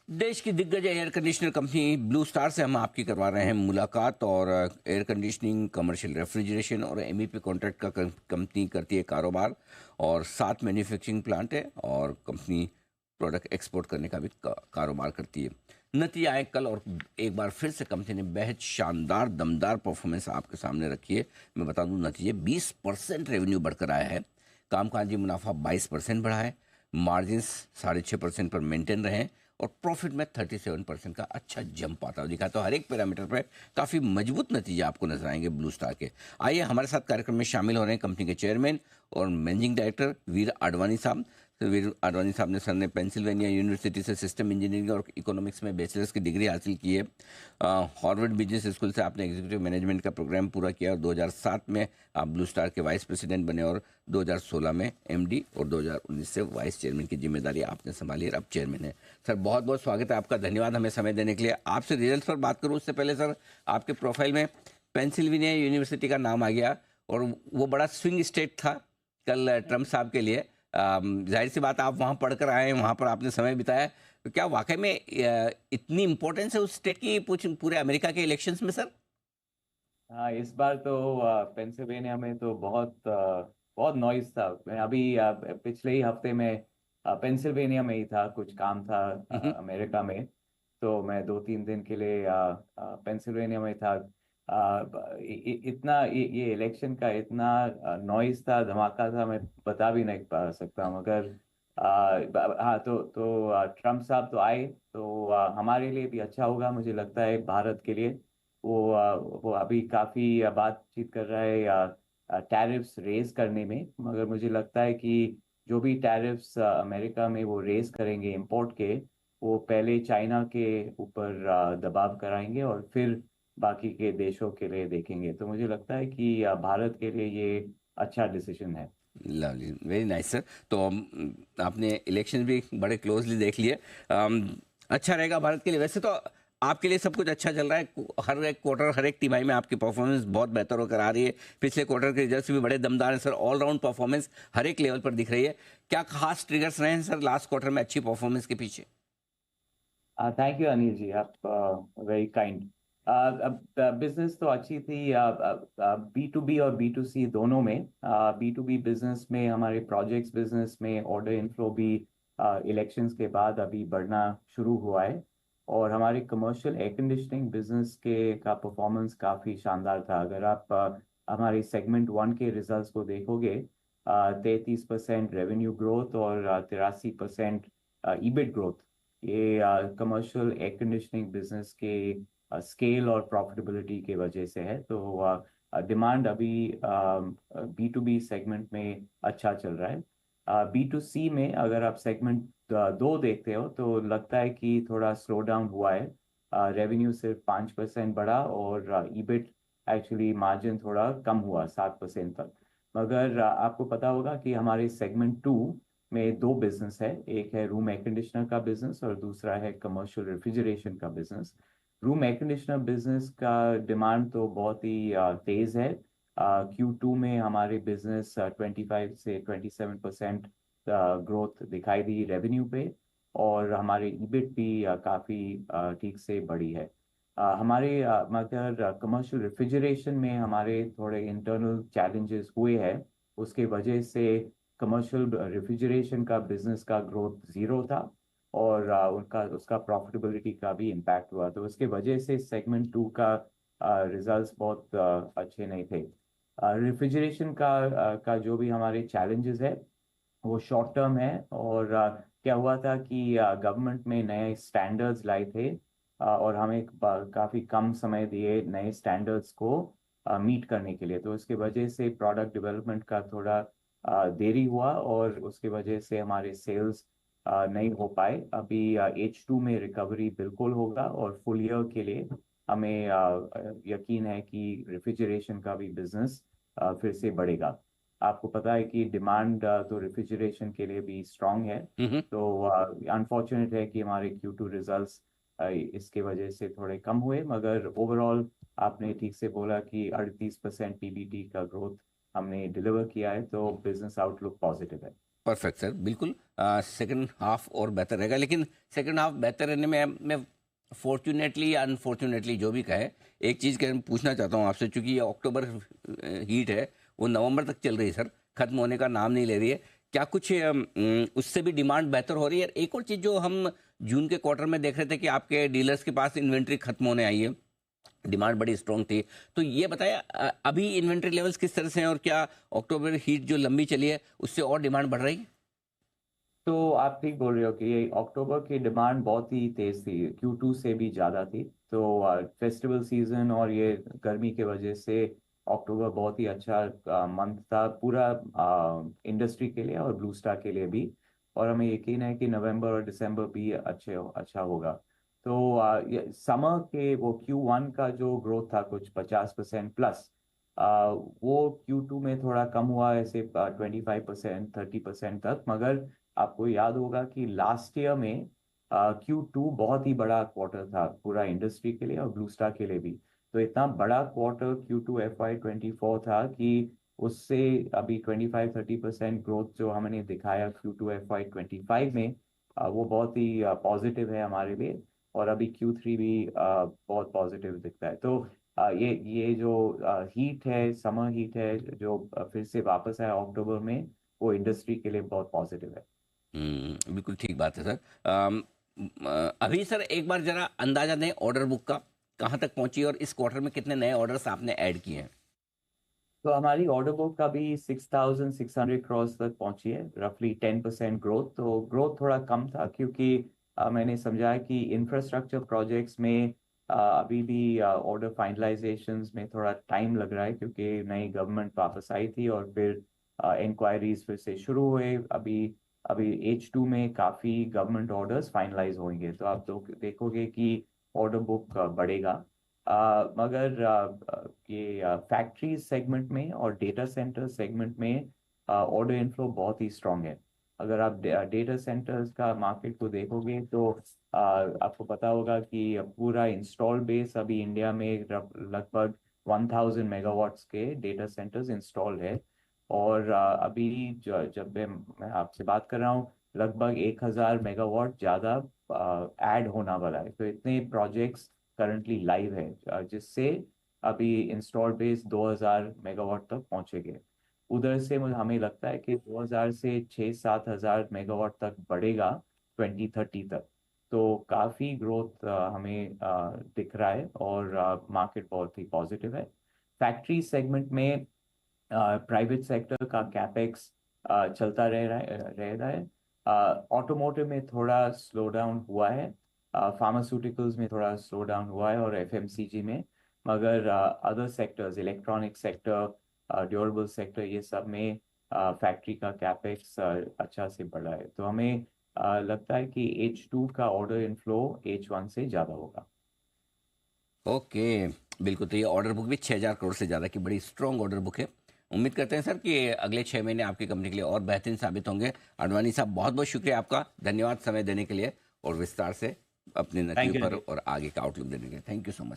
देश की दिग्गज air conditioner company blue star से हम आपकी करवा रहे हैं मुलाकात। और एयर कंडीशनिंग, कमर्शियल रेफ्रिजरेशन और एमईपी कॉन्ट्रैक्ट का कंपनी करती है कारोबार। और 7 मैन्युफैक्चरिंग प्लांट है और कंपनी प्रोडक्ट एक्सपोर्ट करने का भी कारोबार करती है। नतीजा आए कल और एक बार फिर से कंपनी ने बेहद शानदार दमदार परफॉर्मेंस आपके सामने रखी है। मैं बता दूं नतीजे 20% रेवेन्यू बढ़कर आया है, कामकाजी मुनाफा 22% बढ़ा है, मार्जिन्स 6.5% पर मेंटेन रहे हैं और प्रॉफिट में 37% का अच्छा जंप आता है दिखा। तो हर एक पैरामीटर पर काफ़ी मजबूत नतीजे आपको नजर आएंगे ब्लू स्टार के। आइए हमारे साथ कार्यक्रम में शामिल हो रहे हैं कंपनी के चेयरमैन और मैनेजिंग डायरेक्टर वीर आडवाणी साहब। तो वीर आडवाणी साहब ने सर ने पेंसिल्वेनिया यूनिवर्सिटी से सिस्टम इंजीनियरिंग और इकोनॉमिक्स में बैचलर्स की डिग्री हासिल की है। हार्वर्ड बिजनेस स्कूल से आपने एग्जीक्यूटिव मैनेजमेंट का प्रोग्राम पूरा किया और 2007 में आप ब्लू स्टार के वाइस प्रेसिडेंट बने और 2016 में एमडी और 2019 से वाइस चेयरमैन की जिम्मेदारी आपने संभाली और अब चेयरमैन है। सर बहुत बहुत स्वागत है आपका, धन्यवाद हमें समय देने के लिए। आपसे रिजल्ट पर बात करूँ उससे पहले सर, आपके प्रोफाइल में पेंसिल्वेनिया यूनिवर्सिटी का नाम आ गया और वो बड़ा स्विंग स्टेट था कल ट्रम्प साहब के लिए। जाहिर सी बात, आप वहाँ पढ़कर आए हैं, वहाँ पर आपने समय बिताया, तो क्या वाकई में इतनी इंपॉर्टेंस है उस स्टेट की पूरे अमेरिका के इलेक्शंस में सर? हाँ, इस बार तो पेंसिल्वेनिया में तो बहुत नॉइस था। मैं अभी पिछले ही हफ्ते में पेंसिल्वेनिया में ही था, कुछ काम था हम्म। अमेरिका में। तो मैं 2-3 दिन के लिए पेंसिल्वेनिया में था। इतना ये इलेक्शन का इतना नॉइस था, धमाका था, मैं बता भी नहीं पा सकता। मगर हाँ, तो ट्रम्प साहब तो आए, तो हमारे लिए भी अच्छा होगा मुझे लगता है, भारत के लिए। वो अभी काफी बातचीत कर रहा है टैरिफ्स रेज करने में। मगर मुझे लगता है कि जो भी टैरिफ्स अमेरिका में वो रेज करेंगे इंपोर्ट के, वो पहले चाइना के ऊपर दबाव कराएंगे और फिर बाकी के देशों के लिए देखेंगे। तो मुझे लगता है कि भारत के लिए ये अच्छा डिसीजन है। Lovely, very nice sir. तो आपने इलेक्शन भी बड़े क्लोजली देख लिए। अच्छा रहेगा भारत के लिए। वैसे तो आपके लिए सब कुछ अच्छा चल रहा है, हर एक क्वार्टर हर एक तिमाही में आपकी परफॉर्मेंस बहुत बेहतर होकर आ रही है। पिछले क्वार्टर के रिजल्ट्स भी बड़े दमदार हैं सर, ऑलराउंड परफॉर्मेंस हर एक लेवल पर दिख रही है। क्या खास ट्रिगर्स रहे हैं सर लास्ट क्वार्टर में अच्छी परफॉर्मेंस के पीछे? थैंक यू अनिल जी, आप वेरी काइंड। अब बिजनेस तो अच्छी थी, B2B और B2C दोनों में। B2B बिजनेस में, हमारे प्रोजेक्ट्स बिजनेस में ऑर्डर इनफ्लो भी इलेक्शंस के बाद अभी बढ़ना शुरू हुआ है। और हमारे कमर्शियल एयर कंडीशनिंग बिजनेस के का परफॉर्मेंस काफ़ी शानदार था। अगर आप हमारे सेगमेंट 1 के रिजल्ट्स को देखोगे, 33% रेवेन्यू ग्रोथ और 83% ईबिट ग्रोथ, ये कमर्शियल एयर कंडीशनिंग बिजनेस के स्केल और प्रॉफिटेबिलिटी के वजह से है। तो डिमांड अभी B2B सेगमेंट में अच्छा चल रहा है। B2C में अगर आप सेगमेंट 2 देखते हो तो लगता है कि थोड़ा स्लो डाउन हुआ है। रेवेन्यू सिर्फ 5% बढ़ा और ईबिट एक्चुअली मार्जिन थोड़ा कम हुआ 7% तक। मगर आपको पता होगा कि हमारे सेगमेंट 2 में दो बिजनेस है, एक है रूम एयर कंडीशनर का बिजनेस और दूसरा है कमर्शियल रेफ्रिजरेशन का business. Room air conditioner business का डिमांड तो बहुत ही तेज है। Q2 में हमारे बिजनेस 25 से 27% ग्रोथ दिखाई दी रेवेन्यू पे। और हमारे ईबिट भी काफी ठीक से बढ़ी है। हमारे मगर कमर्शियल रेफ्रिजरेशन में हमारे थोड़े इंटरनल चैलेंजेस हुए हैं। उसके वजह से कमर्शियल रेफ्रिजरेशन का बिजनेस का ग्रोथ जीरो था और उनका उसका प्रॉफिटेबिलिटी का भी इम्पैक्ट हुआ। तो उसके वजह से सेगमेंट 2 का रिजल्ट्स बहुत अच्छे नहीं थे। रेफ्रिजरेशन का जो भी हमारे चैलेंजेस है वो शॉर्ट टर्म है। और क्या हुआ था कि गवर्नमेंट में नए स्टैंडर्ड्स लाए थे और हमें काफ़ी कम समय दिए नए स्टैंडर्ड्स को मीट करने के लिए। तो उसके वजह से प्रोडक्ट डेवलपमेंट का थोड़ा देरी हुआ और उसके वजह से हमारे सेल्स नहीं हो पाए। अभी H2 में रिकवरी बिल्कुल होगा और फुल ईयर के लिए हमें यकीन है कि रेफ्रिजरेशन का भी बिजनेस फिर से बढ़ेगा। आपको पता है कि डिमांड तो रेफ्रिजरेशन के लिए भी स्ट्रांग है। हम्म। तो अनफॉर्चुनेट है कि हमारे Q2 रिजल्ट्स इसके वजह से थोड़े कम हुए। मगर ओवरऑल आपने ठीक से बोला कि 38% PBT का ग्रोथ हमने डिलीवर किया है, तो बिजनेस आउटलुक पॉजिटिव है। परफेक्ट सर, बिल्कुल। सेकंड हाफ और बेहतर रहेगा, लेकिन सेकंड हाफ बेहतर रहने में मैं फॉर्चुनेटली या अनफॉर्चुनेटली जो भी कहे, एक चीज़ के पूछना चाहता हूँ आपसे, चूंकि ये अक्टूबर हीट है, वो नवंबर तक चल रही है सर, खत्म होने का नाम नहीं ले रही है। क्या कुछ उससे भी डिमांड बेहतर हो रही है? एक और चीज़ जो हम जून के क्वार्टर में देख रहे थे कि आपके डीलर्स के पास इन्वेंट्री खत्म होने आई है, डिमांड बड़ी स्ट्रांग थी, तो ये बताया अभी इन्वेंट्री लेवल्स किस तरह से हैं, और क्या अक्टूबर हीट जो लंबी चली है उससे और डिमांड बढ़ रही है? तो आप ठीक बोल रहे हो कि ये अक्टूबर की डिमांड बहुत ही तेज थी, Q2 से भी ज़्यादा थी। तो फेस्टिवल सीजन और ये गर्मी के वजह से अक्टूबर बहुत ही अच्छा मंथ था, पूरा इंडस्ट्री के लिए और ब्लू स्टार के लिए भी। और हमें यकीन है कि नवंबर और दिसंबर भी अच्छा होगा। तो ये समर के वो Q1 का जो ग्रोथ था कुछ 50% प्लस, वो Q2 में थोड़ा कम हुआ, ऐसे 25% 30% तक। मगर आपको याद होगा कि लास्ट ईयर में Q2 बहुत ही बड़ा क्वार्टर था पूरा इंडस्ट्री के लिए और ब्लू स्टार के लिए भी। तो इतना बड़ा क्वार्टर Q2 FY24 था कि उससे अभी 25-30% ग्रोथ जो हमने दिखाया Q2 FY25 में, वो बहुत ही पॉजिटिव है हमारे लिए। और अभी Q3 भी बहुत पॉजिटिव दिखता है। तो ये जो हीट है, समर हीट है जो फिर से वापस आया अक्टूबर में, वो इंडस्ट्री के लिए बहुत पॉजिटिव है। बिल्कुल ठीक बात है सर। अभी सर एक बार जरा अंदाजा दें ऑर्डर बुक का, कहाँ तक पहुंची और इस क्वार्टर में कितने नए ऑर्डर्स आपने ऐड किए हैं? तो हमारी ऑर्डर बुक अभी 6,600 क्रॉस तक पहुंची है, रफली 10% ग्रोथ। तो ग्रोथ थोड़ा कम था क्योंकि मैंने समझा कि इंफ्रास्ट्रक्चर प्रोजेक्ट्स में अभी भी ऑर्डर फाइनलाइजेशंस में थोड़ा टाइम लग रहा है, क्योंकि नई गवर्नमेंट वापस आई थी और फिर इंक्वायरीज फिर से शुरू हुए। अभी अभी H2 में काफ़ी गवर्नमेंट ऑर्डर्स फाइनलाइज होंगे, तो आप देखोगे कि ऑर्डर बुक बढ़ेगा। मगर ये फैक्ट्री सेगमेंट में और डेटा सेंटर सेगमेंट में ऑर्डर इनफ्लो बहुत ही स्ट्रांग है। अगर आप डेटा सेंटर्स का मार्केट को देखोगे तो आपको पता होगा कि पूरा इंस्टॉल बेस अभी इंडिया में लगभग 1,000 मेगावाट्स के डेटा सेंटर्स इंस्टॉल है। और अभी जब मैं आपसे बात कर रहा हूँ, लगभग 1,000 मेगावाट ज़्यादा ऐड होना वाला है। तो इतने प्रोजेक्ट्स करंटली लाइव है, जिससे अभी इंस्टॉल बेस 2,000 मेगावाट तक पहुंचेंगे। उधर से हमें लगता है कि 2,000 से 6-7 हजार मेगावाट तक बढ़ेगा 2030 तक। तो काफ़ी ग्रोथ हमें दिख रहा है और मार्केट बहुत ही पॉजिटिव है। फैक्ट्री सेगमेंट में प्राइवेट सेक्टर का कैपेक्स चलता रह रहा है। ऑटोमोटिव में थोड़ा स्लो डाउन हुआ है, फार्मास्यूटिकल्स में थोड़ा स्लो डाउन हुआ है और FMCG में। मगर other sectors, electronic sector, durable sector, ये सब में फैक्ट्री का कैपेक्स अच्छा से बढ़ा है। तो हमें लगता है कि H2 का ऑर्डर इनफ्लो H1 से ज़्यादा होगा। ओके, बिल्कुल। तो ये ऑर्डर बुक भी 6,000 करोड़ से ज़्यादा की बड़ी स्ट्रॉन्ग ऑर्डर बुक है। उम्मीद करते हैं सर कि अगले 6 महीने आपकी कंपनी के लिए और बेहतरीन साबित होंगे। अडवाणी साहब, बहुत बहुत शुक्रिया आपका, धन्यवाद समय देने के लिए और विस्तार से अपने थैंक नतीजों यू। पर और आगे का आउटलुक देने के लिए। Thank you so much.